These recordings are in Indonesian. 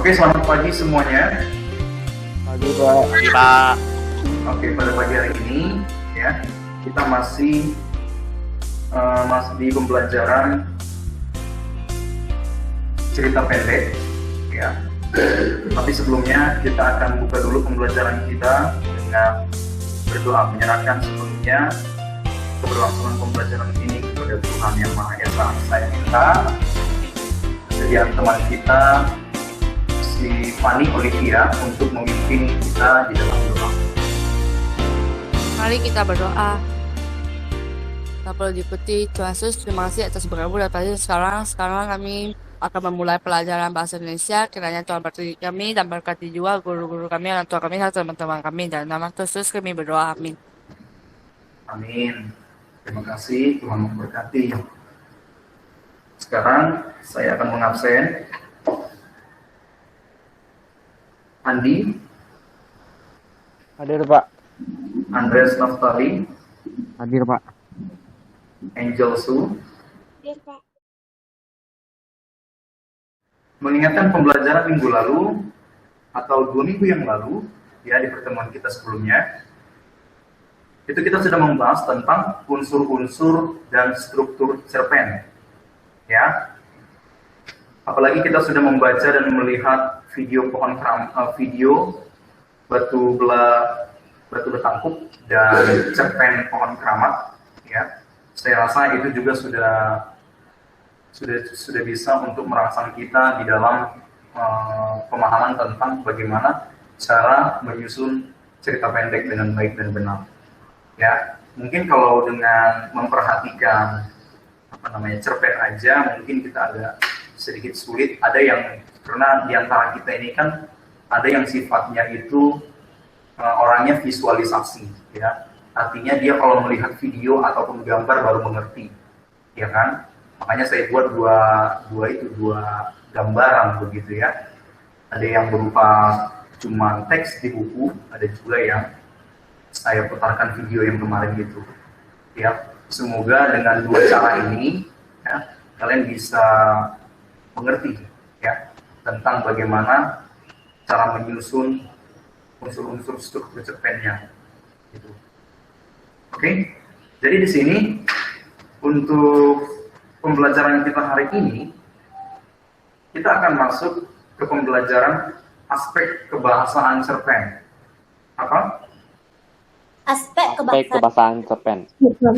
Oke, selamat pagi semuanya. Pagi Pak. Pagi Pak. Oke, pada pagi hari ini ya kita masih di pembelajaran cerita pendek ya. Tapi sebelumnya kita akan buka dulu pembelajaran kita dengan berdoa, menyerahkan sepenuhnya keberlangsungan pembelajaran ini kepada Tuhan Yang Maha Esa. Saya minta kesediaan teman kita si Fanny Olivia untuk memimpin kita di dalam doa. Mari kita berdoa. Tak perlu diikuti, Tuhan Yesus, terima kasih atas berkabul dan pasti sekarang kami akan memulai pelajaran bahasa Indonesia. Kiranya Tuhan berkati kami dan berkati juga guru-guru kami, orang tua kami, dan teman-teman kami. Dalam nama Yesus kami berdoa, amin. Amin. Terima kasih, Tuhan memberkati. Sekarang saya akan mengabsen Andi, Hadir Pak. Andreas Naftali, Hadir Pak. Angel Su. Hadir Pak. Mengingatkan pembelajaran minggu lalu atau 2 minggu yang lalu ya, di pertemuan kita sebelumnya itu kita sudah membahas tentang unsur-unsur dan struktur cerpen ya. Apalagi kita sudah membaca dan melihat video video batu betangkup dan cerpen pohon keramat ya. Saya rasa itu juga sudah bisa untuk merangsang kita di dalam pemahaman tentang bagaimana cara menyusun cerita pendek dengan baik dan benar. Ya, mungkin kalau dengan memperhatikan cerpen aja mungkin kita agak sedikit sulit. Ada yang karena di antara kita ini kan ada yang sifatnya itu orangnya visualisasi ya. Artinya dia kalau melihat video ataupun gambar baru mengerti. Ya kan? Makanya saya buat dua gambaran begitu ya. Ada yang berupa cuma teks di buku, ada juga yang saya putarkan video yang kemarin gitu. Ya, semoga dengan 2 cara ini ya, kalian bisa mengerti ya tentang bagaimana cara menyusun unsur-unsur struktur cerpennya gitu. Oke. Jadi di sini untuk pembelajaran kita hari ini, kita akan masuk ke pembelajaran aspek kebahasaan cerpen. Apa? Aspek Kebahasaan cerpen.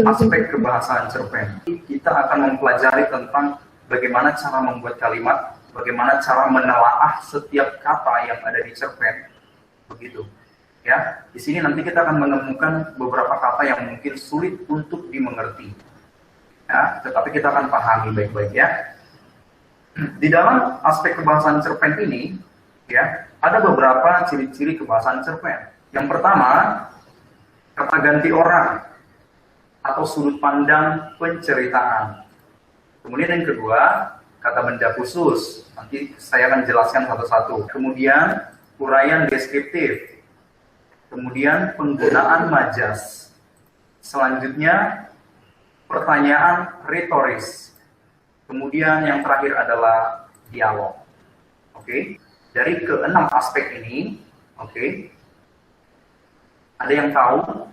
Aspek kebahasaan cerpen. Kita akan mempelajari tentang bagaimana cara membuat kalimat, bagaimana cara menelaah setiap kata yang ada di cerpen. Begitu. Ya, di sini nanti kita akan menemukan beberapa kata yang mungkin sulit untuk dimengerti. Ya, tetapi kita akan pahami baik-baik ya. Di dalam aspek kebahasaan cerpen ini, ya, ada beberapa ciri-ciri kebahasaan cerpen. Yang pertama, kata ganti orang atau sudut pandang penceritaan. Kemudian yang kedua, kata benda khusus. Nanti saya akan jelaskan satu-satu. Kemudian uraian deskriptif. Kemudian penggunaan majas. Selanjutnya pertanyaan retoris. Kemudian yang terakhir adalah dialog. Oke. Dari ke-6 aspek ini, oke. Ada yang tahu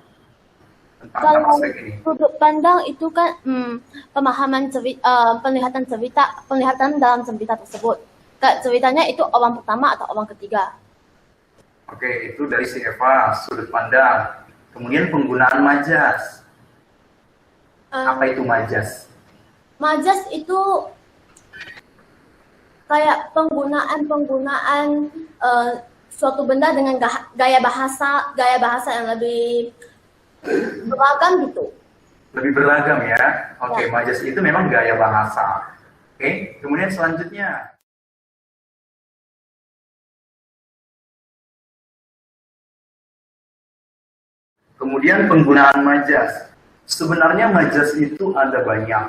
tentang Kalau aspek ini? sudut pandang itu kan pemahaman penglihatan dalam cerita tersebut. Ceritanya itu orang pertama atau orang ketiga. Oke, itu dari si Eva, sudut pandang. Kemudian penggunaan majas. Apa itu majas? Majas itu kayak penggunaan suatu benda dengan gaya bahasa yang lebih beragam gitu. Lebih beragam ya. Oke, majas itu memang gaya bahasa. Oke, kemudian selanjutnya. Kemudian penggunaan majas. Sebenarnya majas itu ada banyak,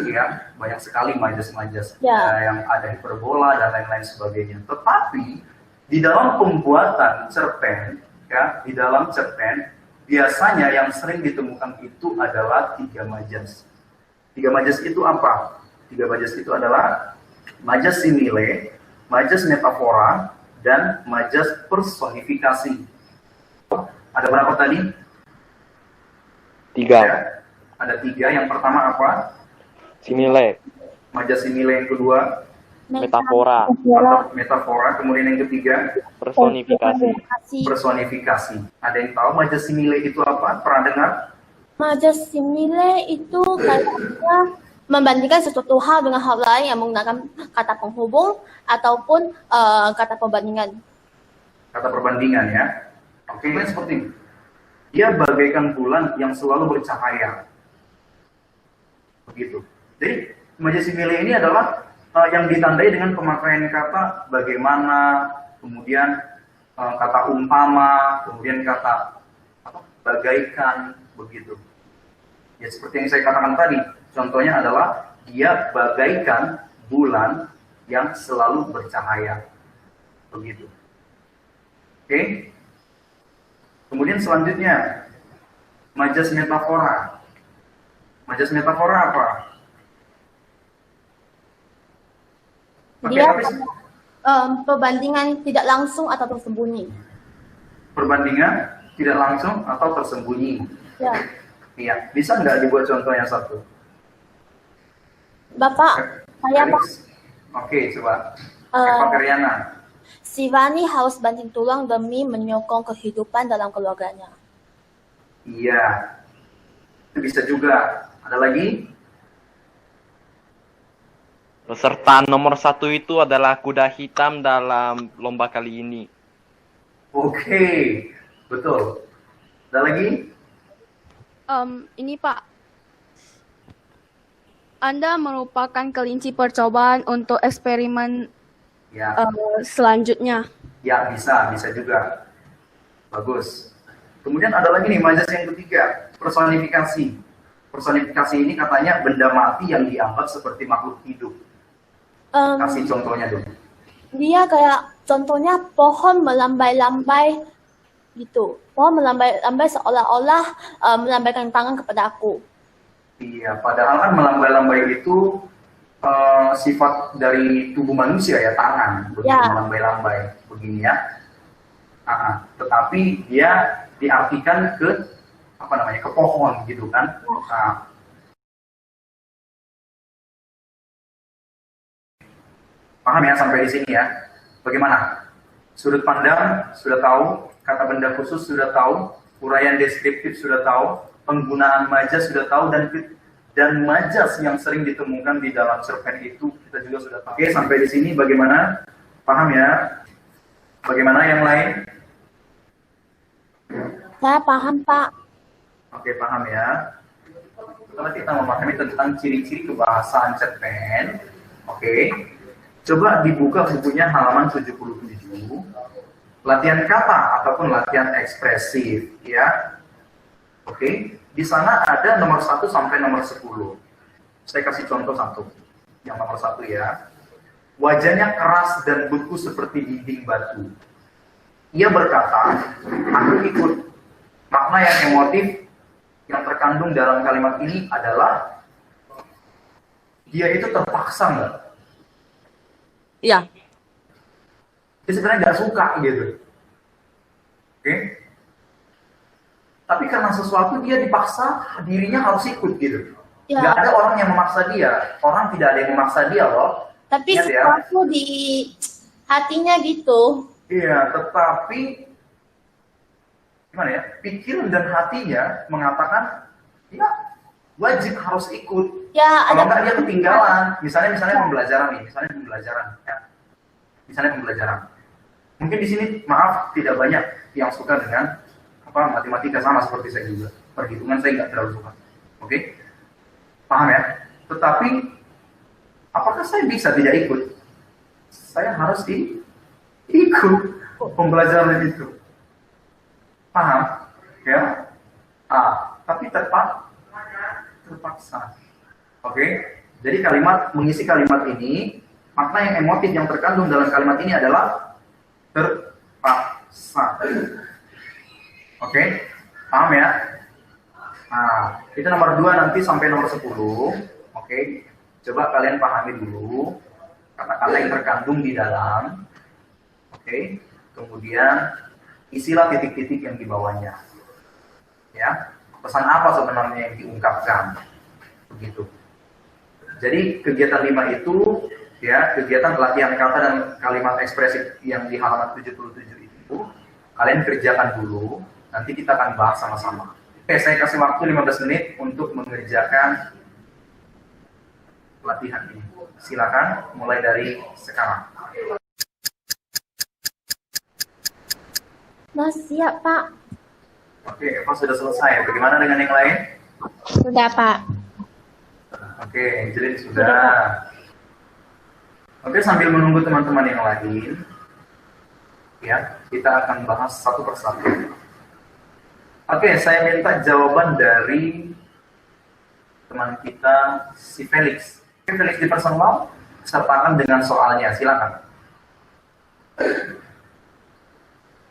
ya, banyak sekali majas-majas yang ada hiperbola dan lain-lain sebagainya. Tetapi di dalam pembuatan cerpen, ya, di dalam cerpen biasanya yang sering ditemukan itu adalah 3 majas. 3 majas itu apa? 3 majas itu adalah majas simile, majas metafora, dan majas personifikasi. Ada berapa tadi? 3. Ya, ada 3. Yang pertama apa? Simile. Majas simile. Yang kedua, Metafora. metafora. Kemudian yang ketiga, Personifikasi. personifikasi. Ada yang tahu majas simile itu apa? Pernah dengar? Majas simile itu kayaknya membandingkan sesuatu hal dengan hal lain yang menggunakan kata penghubung ataupun kata perbandingan. Kata perbandingan ya. Oke, seperti ini. Dia bagaikan bulan yang selalu bercahaya. Begitu. Jadi, majas simile ini adalah yang ditandai dengan pemakaian kata bagaimana, kemudian kata umpama, kemudian kata bagaikan, begitu. Ya seperti yang saya katakan tadi, contohnya adalah dia bagaikan bulan yang selalu bercahaya, begitu. Oke. Kemudian selanjutnya, majas metafora. Majas metafora apa? Dia perbandingan tidak langsung atau tersembunyi. Perbandingan tidak langsung atau tersembunyi. Ya. Iya, bisa nggak dibuat contoh yang satu? Bapak, saya Pak. Oke, coba. Eva Karyana. Si Rani harus banting tulang demi menyokong kehidupan dalam keluarganya. Iya, itu bisa juga. Ada lagi? Peserta nomor 1 itu adalah kuda hitam dalam lomba kali ini. Oke, betul. Ada lagi? Ini Pak, Anda merupakan kelinci percobaan untuk eksperimen Ya, selanjutnya. ya bisa juga. Bagus. Kemudian ada lagi nih, majas yang ketiga, personifikasi. Personifikasi ini katanya benda mati yang dianggap seperti makhluk hidup. Kasih contohnya dulu. Dia kayak contohnya pohon melambai-lambai gitu. Pohon melambai-lambai seolah-olah melambaikan tangan kepada aku. Iya, padahal kan melambai-lambai itu sifat dari tubuh manusia ya, tangan, begitu Ya. melambai-lambai begini ya. Tetapi dia diartikan ke ke pohon gitu kan. Nah, paham ya sampai di sini ya? Bagaimana? Sudut pandang sudah tahu, kata benda khusus sudah tahu, uraian deskriptif sudah tahu, penggunaan majas sudah tahu, dan majas yang sering ditemukan di dalam cerpen itu kita juga sudah tahu. Oke, sampai di sini bagaimana? Paham ya? Bagaimana yang lain? Saya paham, Pak. Oke, paham ya. Setelah kita memahami tentang ciri-ciri kebahasaan cerpen, oke, coba dibuka bukunya halaman 77, latihan kata ataupun latihan ekspresif, ya. Oke, di sana ada nomor 1 sampai nomor 10. Saya kasih contoh satu. Yang nomor 1 ya. Wajahnya keras dan beku seperti dinding batu. Ia berkata, aku ikut. Makna yang emotif yang terkandung dalam kalimat ini adalah dia itu terpaksa nggak? Iya. Dia sebenarnya nggak suka gitu. Oke? Tapi karena sesuatu dia dipaksa, dirinya harus ikut gitu. Ya. Nggak ada orang yang memaksa dia. Orang tidak ada yang memaksa dia loh. Tapi Ingat ya? sesuatu di hatinya gitu. Iya, tetapi gimana ya? Pikiran dan hatinya mengatakan, ya wajib harus ikut. Ya, Kalau ada nggak dia ketinggalan. Misalnya pembelajaran nih, ya. Misalnya pembelajaran. Mungkin di sini maaf tidak banyak yang suka dengan matematika, sama seperti saya juga. Perhitungan saya nggak terlalu suka. Oke? Paham ya? Tetapi apakah saya bisa tidak ikut? Saya harus ikut pembelajaran itu. Paham? Ya? Tapi terpaksa. Oke? Jadi mengisi kalimat ini, makna yang emotif yang terkandung dalam kalimat ini adalah terpaksa. Oke? Paham ya? Itu nomor 2 nanti sampai nomor 10. Oke? Coba kalian pahami dulu. kata-kata yang terkandung di dalam. Oke, kemudian isilah titik-titik yang di bawahnya. Ya, pesan apa sebenarnya yang diungkapkan? Begitu. Jadi kegiatan 5 itu ya, kegiatan latihan kata dan kalimat ekspresif yang di halaman 77 itu kalian kerjakan dulu, nanti kita akan bahas sama-sama. Oke, saya kasih waktu 15 menit untuk mengerjakan latihan ini. Silakan mulai dari sekarang. Mas, siap, Pak. Oke, Eva sudah selesai. Bagaimana dengan yang lain? Sudah, Pak. Oke, Angelin sudah. Oke, sambil menunggu teman-teman yang lain, ya, kita akan bahas satu persatu. Oke, saya minta jawaban dari teman kita, si Felix. Oke, Felix di personal, sertakan dengan soalnya. Silakan.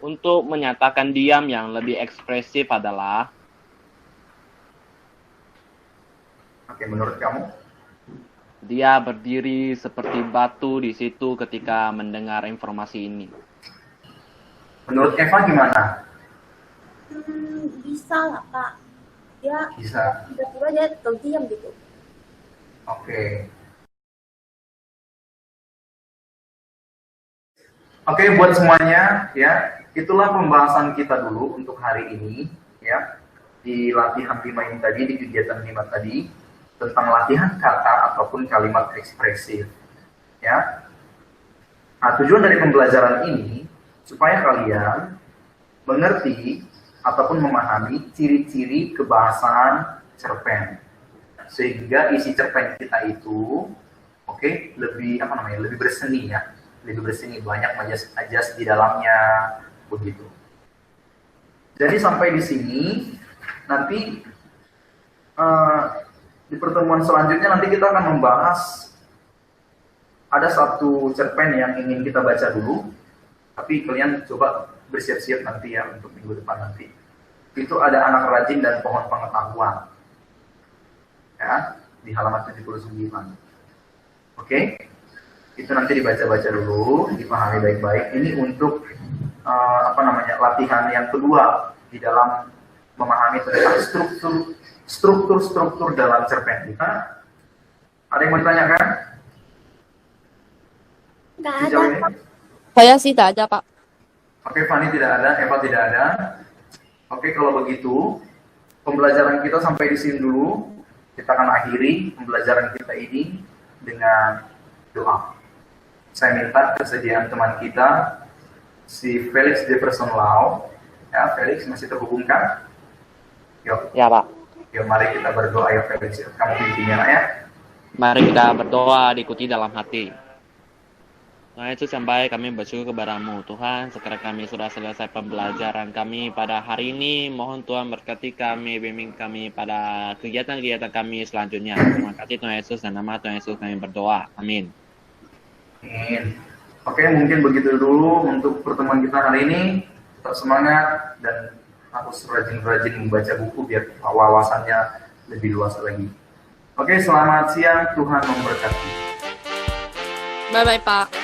Untuk menyatakan diam yang lebih ekspresif adalah Oke, menurut kamu? dia berdiri seperti batu di situ ketika mendengar informasi ini. Menurut Eva gimana? Bisa nggak, Pak? Dia Bisa. tiba-tiba dia terdiam gitu. Oke. Oke, buat semuanya, ya, itulah pembahasan kita dulu untuk hari ini, ya, di latihan 5 ini tadi, di kegiatan 5 tadi, tentang latihan kata ataupun kalimat ekspresif, ya. Nah, tujuan dari pembelajaran ini, supaya kalian mengerti ataupun memahami ciri-ciri kebahasaan cerpen, sehingga isi cerpen kita itu, oke, lebih, lebih berseni, ya. Lebih berseni, banyak majas di dalamnya, begitu. Jadi sampai di sini, nanti di pertemuan selanjutnya nanti kita akan membahas ada satu cerpen yang ingin kita baca dulu, tapi kalian coba bersiap-siap nanti ya untuk minggu depan nanti. Itu ada Anak Rajin dan Pohon Pengetahuan, ya, di halaman 79. Oke? Itu nanti dibaca-baca dulu, dipahami baik-baik. Ini untuk latihan yang kedua di dalam memahami tentang struktur dalam cerpen kita. Ada yang mau ditanyakan? Nggak ada, Sejauh ini? Pak. Saya sih tidak ada, Pak. Oke, Fani tidak ada, Eva tidak ada. Oke, kalau begitu pembelajaran kita sampai di sini dulu. Kita akan akhiri pembelajaran kita ini dengan doa. Saya minta kesediaan teman kita, si Felix Jefferson Lau. Ya, Felix masih terhubungkan? Yuk, Ya, Pak. yuk mari kita berdoa ya Felix. Kamu pimpinnya ya. Mari kita berdoa diikuti dalam hati. Tuhan Yesus yang baik, kami bersyukur kepada-Mu. Tuhan, sekarang kami sudah selesai pembelajaran kami pada hari ini. Mohon Tuhan berkati kami, bimbing kami pada kegiatan-kegiatan kami selanjutnya. Terima kasih Tuhan Yesus, dan nama Tuhan Yesus kami berdoa. Amin. Amin. Oke, mungkin begitu dulu untuk pertemuan kita hari ini. Tetap semangat dan harus rajin-rajin membaca buku biar wawasannya lebih luas lagi. Oke, selamat siang. Tuhan memberkati. Bye-bye, Pak.